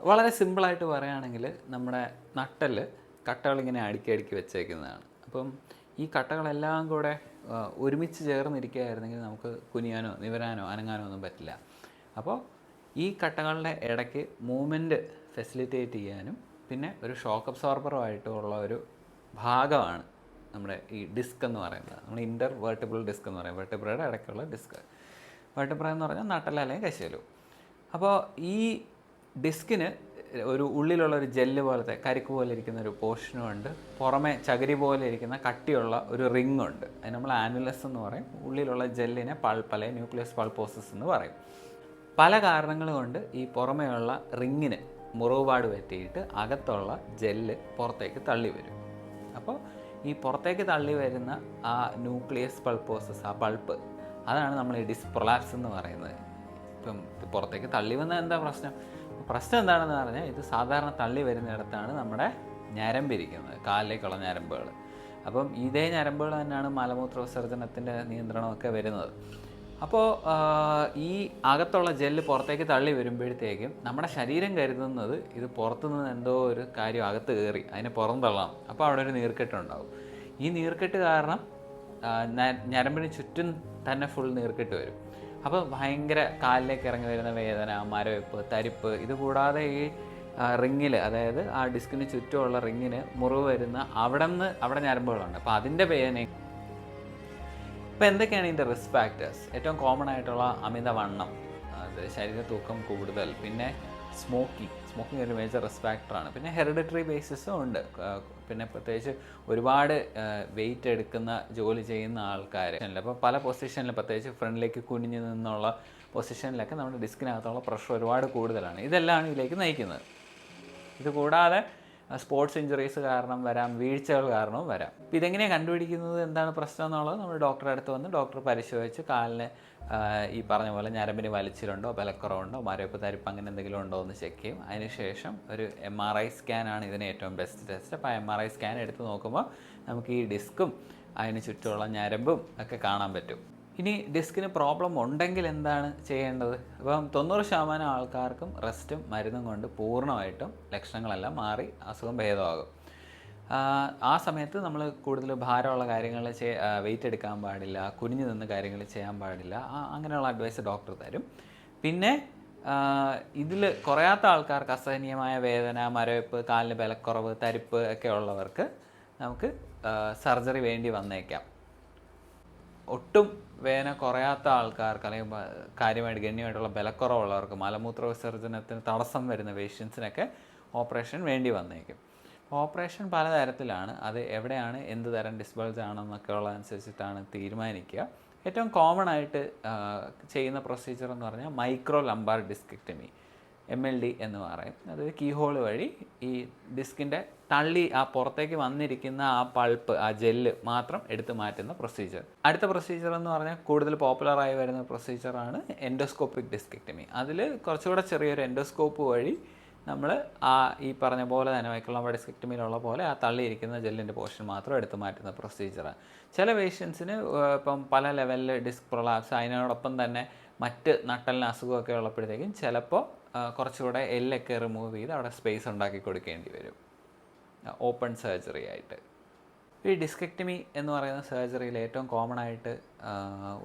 വളരെ സിമ്പിളായിട്ട് പറയുകയാണെങ്കിൽ നമ്മുടെ നട്ടെല്ല് കട്ടകളിങ്ങനെ അടുക്കി അടുക്കി വെച്ചേക്കുന്നതാണ്. അപ്പം ഈ കട്ടകളെല്ലാം കൂടെ ഒരുമിച്ച് ചേർന്നിരിക്കുകയായിരുന്നെങ്കിൽ നമുക്ക് കുനിയാനോ നിവരാനോ അനങ്ങാനോ ഒന്നും പറ്റില്ല. അപ്പോൾ ഈ കട്ടകളുടെ ഇടയ്ക്ക് മൂവ്മെൻറ്റ് ഫെസിലിറ്റേറ്റ് ചെയ്യാനും പിന്നെ ഒരു ഷോക്ക് അബ്സോർബറുമായിട്ടുള്ള ഒരു ഭാഗമാണ് നമ്മുടെ ഈ ഡിസ്ക് എന്ന് പറയുന്നത്. നമ്മൾ ഇൻ്റർ വെർട്ടിബ്രൽ ഡിസ്ക് എന്ന് പറയും. വെർട്ടിബ്രയുടെ ഇടയ്ക്കുള്ള ഡിസ്ക്. വെർട്ടിബ്ര എന്ന് പറഞ്ഞാൽ നട്ടല് അല്ലെങ്കിൽ കശേലു. അപ്പോൾ ഈ ഡിസ്കിന് ഒരു ഉള്ളിലുള്ള ഒരു ജെല്ല് പോലത്തെ കരിക്ക് പോലെ ഇരിക്കുന്ന ഒരു പോർഷനുമുണ്ട്. പുറമെ ചകിരി പോലെ ഇരിക്കുന്ന കട്ടിയുള്ള ഒരു റിംഗ് ഉണ്ട്. അത് നമ്മൾ ആനുലസ് എന്ന് പറയും. ഉള്ളിലുള്ള ജെല്ലിനെ പൾപ്പ് അല്ലെങ്കിൽ ന്യൂക്ലിയസ് പൾപ്പോസസ് എന്ന് പറയും. പല കാരണങ്ങൾ കൊണ്ട് ഈ പുറമെയുള്ള റിങ്ങിന് മുറിവുപാട് പറ്റിയിട്ട് അകത്തുള്ള ജെല്ല് പുറത്തേക്ക് തള്ളി വരും. അപ്പോൾ ഈ പുറത്തേക്ക് തള്ളി വരുന്ന ആ ന്യൂക്ലിയസ് പൾപ്പോസസ്, ആ പൾപ്പ്, അതാണ് നമ്മൾ ഈ ഡിസ്ക് പ്രൊലാപ്സ് എന്ന് പറയുന്നത്. ഇപ്പം പുറത്തേക്ക് തള്ളി വന്നാൽ എന്താ പ്രശ്നം? പ്രശ്നം എന്താണെന്ന് പറഞ്ഞാൽ ഇത് സാധാരണ തള്ളി വരുന്നിടത്താണ് നമ്മുടെ ഞരമ്പിരിക്കുന്നത്, കാലിലേക്കുള്ള ഞരമ്പുകൾ. അപ്പം ഇതേ ഞരമ്പുകൾ തന്നെയാണ് മലമൂത്ര വിസർജനത്തിൻ്റെ നിയന്ത്രണമൊക്കെ വരുന്നത്. അപ്പോൾ ഈ അകത്തുള്ള ജെല്ല് പുറത്തേക്ക് തള്ളി വരുമ്പോഴത്തേക്കും നമ്മുടെ ശരീരം കരുതുന്നത് ഇത് പുറത്തുനിന്ന് എന്തോ ഒരു കാര്യം അകത്ത് കയറി അതിനെ പുറം തള്ളാം. അപ്പോൾ അവിടെ ഒരു നീർക്കെട്ടുണ്ടാവും. ഈ നീർക്കെട്ട് കാരണം ഞരമ്പിന് ചുറ്റും തന്നെ ഫുൾ നീർക്കെട്ട് വരും. അപ്പോൾ ഭയങ്കര കാലിലേക്ക് ഇറങ്ങി വരുന്ന വേദന, മരവിപ്പ്, തരിപ്പ്, ഇതുകൂടാതെ ഈ റിങ്ങിൽ, അതായത് ആ ഡിസ്കിന് ചുറ്റുമുള്ള റിങ്ങിന് മുറിവ് വരുന്ന അവിടെ ഞരമ്പുകളുണ്ട്. അപ്പോൾ അതിൻ്റെ വേദനയും. ഇപ്പോൾ എന്തൊക്കെയാണ് ഇതിൻ്റെ റിസ്ക് ഫാക്ടേഴ്സ്? ഏറ്റവും കോമൺ ആയിട്ടുള്ള അമിതവണ്ണം, അത് ശരീര തൂക്കം കൂടുതൽ, പിന്നെ സ്മോക്കിംഗ് ഒരു മേജർ റിസ്ക് ഫാക്ടറാണ്. പിന്നെ ഹെറിഡിറ്ററി ബേസിസും ഉണ്ട്. പിന്നെ പ്രത്യേകിച്ച് ഒരുപാട് വെയിറ്റ് എടുക്കുന്ന ജോലി ചെയ്യുന്ന ആൾക്കാർ, അപ്പോൾ പല പൊസിഷനിൽ, പ്രത്യേകിച്ച് ഫ്രണ്ടിലേക്ക് കുനിഞ്ഞു നിന്നുള്ള പൊസിഷനിലൊക്കെ നമ്മുടെ ഡിസ്കിനകത്തുള്ള പ്രഷർ ഒരുപാട് കൂടുതലാണ്. ഇതെല്ലാം ഇതിലേക്ക് നയിക്കുന്നത്. ഇത് കൂടാതെ സ്പോർട്സ് ഇഞ്ചുറീസ് കാരണം വരാം, വീഴ്ചകൾ കാരണവും വരാം. അപ്പോൾ ഇതെങ്ങനെയാണ് കണ്ടുപിടിക്കുന്നത്, എന്താണ് പ്രശ്നം എന്നുള്ളത് നമ്മൾ ഡോക്ടറെ അടുത്ത് വന്ന് ഡോക്ടർ പരിശോധിച്ച് കാലിന് ഈ പറഞ്ഞ പോലെ ഞരമ്പിന് വലിച്ചിലുണ്ടോ, ബലക്കുറവുണ്ടോ, മരവിപ്പ്, തരിപ്പ് അങ്ങനെ എന്തെങ്കിലും ഉണ്ടോ എന്ന് ചെക്ക് ചെയ്യും. അതിനുശേഷം ഒരു MRI സ്കാനാണ് ഇതിന് ഏറ്റവും ബെസ്റ്റ് ടെസ്റ്റ്. അപ്പോൾ MRI സ്കാൻ എടുത്ത് നോക്കുമ്പോൾ നമുക്ക് ഈ ഡിസ്കും അതിന് ചുറ്റുമുള്ള ഞരമ്പും ഒക്കെ കാണാൻ പറ്റും. ഇനി ഡിസ്കിന് പ്രോബ്ലം ഉണ്ടെങ്കിൽ എന്താണ് ചെയ്യേണ്ടത്? അപ്പം 90% ആൾക്കാർക്കും റെസ്റ്റും മരുന്നും കൊണ്ട് പൂർണ്ണമായിട്ടും ലക്ഷണങ്ങളെല്ലാം മാറി അസുഖം ഭേദമാകും. ആ സമയത്ത് നമ്മൾ കൂടുതൽ ഭാരമുള്ള കാര്യങ്ങൾ വെയിറ്റ് എടുക്കാൻ പാടില്ല, കുനിഞ്ഞു നിന്ന് കാര്യങ്ങൾ ചെയ്യാൻ പാടില്ല, അങ്ങനെയുള്ള അഡ്വൈസ് ഡോക്ടർ തരും. പിന്നെ ഇതിൽ കുറയാത്ത ആൾക്കാർക്ക് അസഹനീയമായ വേദന, മരവിപ്പ്, കാലിന് ബലക്കുറവ്, തരിപ്പ് ഒക്കെ ഉള്ളവർക്ക് നമുക്ക് സർജറി വേണ്ടി വന്നേക്കാം. ഒട്ടും വേദന കുറയാത്ത ആൾക്കാർക്ക്, അല്ലെങ്കിൽ കാര്യമായിട്ട് ഗണ്യമായിട്ടുള്ള ബലക്കുറവുള്ളവർക്ക്, മലമൂത്ര വിസർജനത്തിന് തടസ്സം വരുന്ന പേഷ്യൻസിനൊക്കെ ഓപ്പറേഷൻ വേണ്ടി വന്നേക്കും. ഓപ്പറേഷൻ പലതരത്തിലാണ്. അത് എവിടെയാണ്, എന്ത് തരം ഡിസ്ബൾജ് ആണെന്നൊക്കെ ഉള്ളതനുസരിച്ചിട്ടാണ് തീരുമാനിക്കുക. ഏറ്റവും കോമൺ ആയിട്ട് ചെയ്യുന്ന പ്രൊസീജിയർ എന്ന് പറഞ്ഞാൽ മൈക്രോ ലംബാർ ഡിസ്കെക്ടമി, MLD എന്ന് പറയും. അതായത് കീഹോൾ വഴി ഈ ഡിസ്കിൻ്റെ തള്ളി ആ പുറത്തേക്ക് വന്നിരിക്കുന്ന ആ പൾപ്പ്, ആ ജെല്ല് മാത്രം എടുത്തു മാറ്റുന്ന പ്രൊസീജിയർ. അടുത്ത പ്രൊസീജിയർ എന്ന് പറഞ്ഞാൽ കൂടുതൽ പോപ്പുലറായി വരുന്ന പ്രൊസീജിയറാണ് എൻഡോസ്കോപ്പിക് ഡിസ്കെക്ടമി. അതിൽ കുറച്ചുകൂടെ ചെറിയൊരു എൻഡോസ്കോപ്പ് വഴി നമ്മൾ ഈ പറഞ്ഞ പോലെ തന്നെ മൈക്രോ ലംബാർ ഡിസ്കെക്ടമിയിലുള്ള പോലെ ആ തള്ളിയിരിക്കുന്ന ജെല്ലിൻ്റെ പോർഷൻ മാത്രം എടുത്തു മാറ്റുന്ന പ്രൊസീജിയറാണ്. ചില പേഷ്യൻസിന് ഇപ്പം പല ലെവലിൽ ഡിസ്ക് പ്രൊലാപ്സ്, അതിനോടൊപ്പം തന്നെ മറ്റ് നട്ടലിന് അസുഖമൊക്കെ ഉള്ളപ്പോഴത്തേക്കും ചിലപ്പോൾ കുറച്ചുകൂടെ എല്ലൊക്കെ റിമൂവ് ചെയ്ത് അവിടെ സ്പേസ് ഉണ്ടാക്കി കൊടുക്കേണ്ടി വരും, ഓപ്പൺ സർജറി ആയിട്ട്. ഈ ഡിസ്കെക്ടമി എന്ന് പറയുന്ന സർജറിയിൽ ഏറ്റവും കോമൺ ആയിട്ട്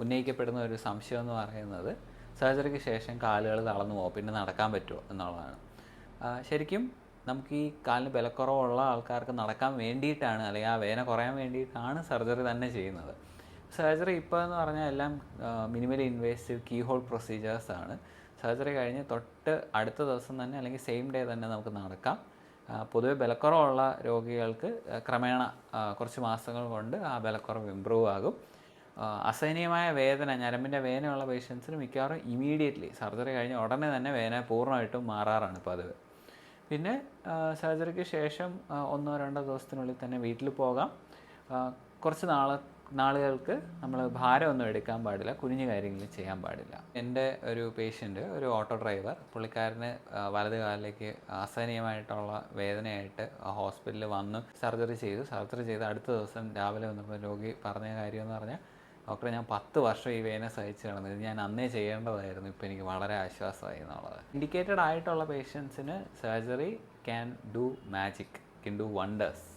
ഉന്നയിക്കപ്പെടുന്ന ഒരു സംശയം എന്ന് പറയുന്നത് സർജറിക്ക് ശേഷം കാലുകൾ തളർന്നു പോകും, പിന്നെ നടക്കാൻ പറ്റുമോ എന്നുള്ളതാണ്. ശരിക്കും നമുക്ക് ഈ കാലിന് ബലക്കുറവുള്ള ആൾക്കാർക്ക് നടക്കാൻ വേണ്ടിയിട്ടാണ്, അല്ലെങ്കിൽ ആ വേദന കുറയാൻ വേണ്ടിയിട്ടാണ് സർജറി തന്നെ ചെയ്യുന്നത്. സർജറി ഇപ്പോൾ എന്ന് പറഞ്ഞാൽ എല്ലാം മിനിമലി ഇൻവേസീവ് കീഹോൾ പ്രൊസീജിയേഴ്സാണ്. സർജറി കഴിഞ്ഞ് തൊട്ട് അടുത്ത ദിവസം തന്നെ അല്ലെങ്കിൽ സെയിം ഡേ തന്നെ നമുക്ക് നടക്കാം. പൊതുവെ ബലക്കുറവുള്ള രോഗികൾക്ക് ക്രമേണ കുറച്ച് മാസങ്ങൾ കൊണ്ട് ആ ബലക്കുറവ് ഇമ്പ്രൂവ് ആകും. അസഹനീയമായ വേദന, ഞരമ്പിൻ്റെ വേദനയുള്ള പേഷ്യൻസിന് മിക്കവാറും ഇമീഡിയറ്റ്ലി സർജറി കഴിഞ്ഞ് ഉടനെ തന്നെ വേദന പൂർണ്ണമായിട്ടും മാറാറാണ് പതിവ്. പിന്നെ സർജറിക്ക് ശേഷം 1-2 ദിവസത്തിനുള്ളിൽ തന്നെ വീട്ടിൽ പോകാം. കുറച്ച് നാളുകൾക്ക് നമ്മൾ ഭാരമൊന്നും എടുക്കാൻ പാടില്ല, കുനിഞ്ഞ കാര്യങ്ങൾ ചെയ്യാൻ പാടില്ല. എൻ്റെ ഒരു പേഷ്യൻ്റ്, ഒരു ഓട്ടോ ഡ്രൈവർ, പുള്ളിക്കാരന് വലത് കാലിലേക്ക് അസഹനീയമായിട്ടുള്ള വേദനയായിട്ട് ഹോസ്പിറ്റലിൽ വന്ന് സർജറി ചെയ്ത് അടുത്ത ദിവസം രാവിലെ വന്നപ്പോൾ രോഗി പറഞ്ഞ കാര്യമെന്ന് പറഞ്ഞാൽ ഡോക്ടറെ ഞാൻ 10 വർഷം ഈ വേദന സഹിച്ച് കിടന്നത്, ഞാൻ അന്നേ ചെയ്യേണ്ടതായിരുന്നു, ഇപ്പോൾ എനിക്ക് വളരെ ആശ്വാസമായി എന്നുള്ളത്. ഇൻഡിക്കേറ്റഡ് ആയിട്ടുള്ള പേഷ്യൻസിന് surgery can do magic, can do wonders.